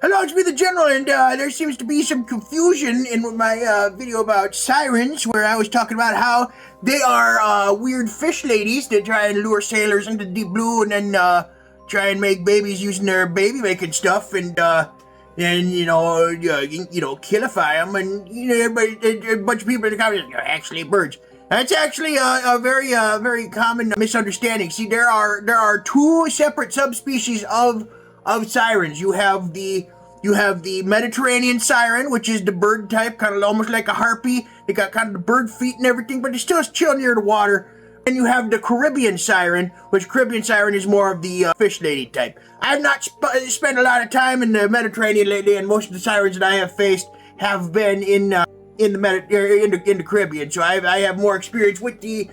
Hello, it's me, the General, and there seems to be some confusion in my video about sirens, where I was talking about how they are weird fish ladies that try and lure sailors into the deep blue and then try and make babies using their baby-making stuff, and killify them, and everybody, a bunch of people in the comments are actually birds. That's actually a very common misunderstanding. See, there are two separate subspecies of sirens. You have the Mediterranean siren, which is the bird type, kind of almost like a harpy. They got kind of the bird feet and everything, but they still chill near the water. And you have the Caribbean siren, which Caribbean siren is more of the fish lady type. I've not spent a lot of time in the Mediterranean lately, and most of the sirens that I have faced have been in the Caribbean. So I have more experience with the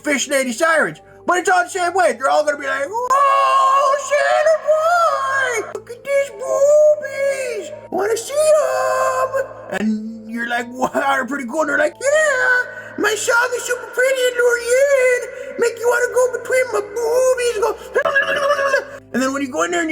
fish lady sirens. But it's all the same way. They're all gonna be like, "Whoa, sailor boy! Look at these boobies! Wanna see them?" And you're like, "Wow, they're pretty cool." And they're like, "Yeah, my song is super pretty and lure you in, make you wanna go between my boobies." Go, and then when you go in there and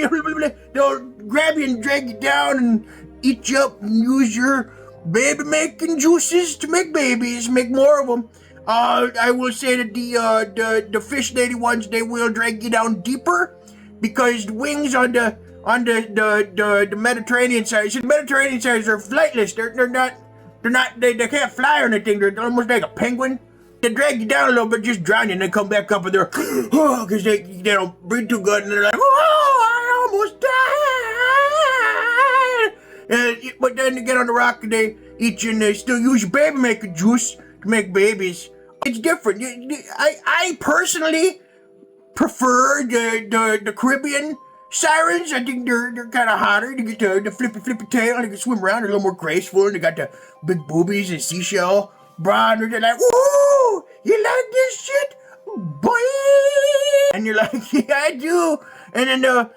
they'll grab you and drag you down and eat you up and use your baby-making juices to make babies, make more of them. I will say that the fish lady ones, they will drag you down deeper, because the wings on the Mediterranean side, see, the Mediterranean sides are flightless. They can't fly or anything. They're almost like a penguin. They drag you down a little bit, just drown you, and then come back up, and they're because they don't breathe too good, and they're like, "Oh, I almost died." But then they get on the rock and they eat you, and they still use your baby making juice to make babies. It's different. I personally prefer the Caribbean sirens. I think they're kind of hotter. They get the flippy tail, and they can swim around. They're a little more graceful, and they got the big boobies and seashell bra. And they're like, "Ooh, you like this shit, boy?" And you're like, "Yeah, I do." And then the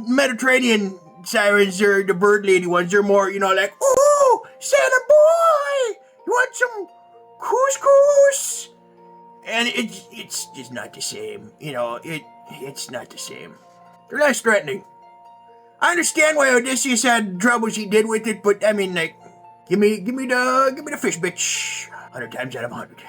Mediterranean sirens, are the bird lady ones. They're more, like, "Ooh, sailor boy, you want some couscous?" And it's just not the same. It's not the same. They're less threatening. I understand why Odysseus had troubles he did with it, but I mean, like, give me the fish, bitch. 100 times out of 100.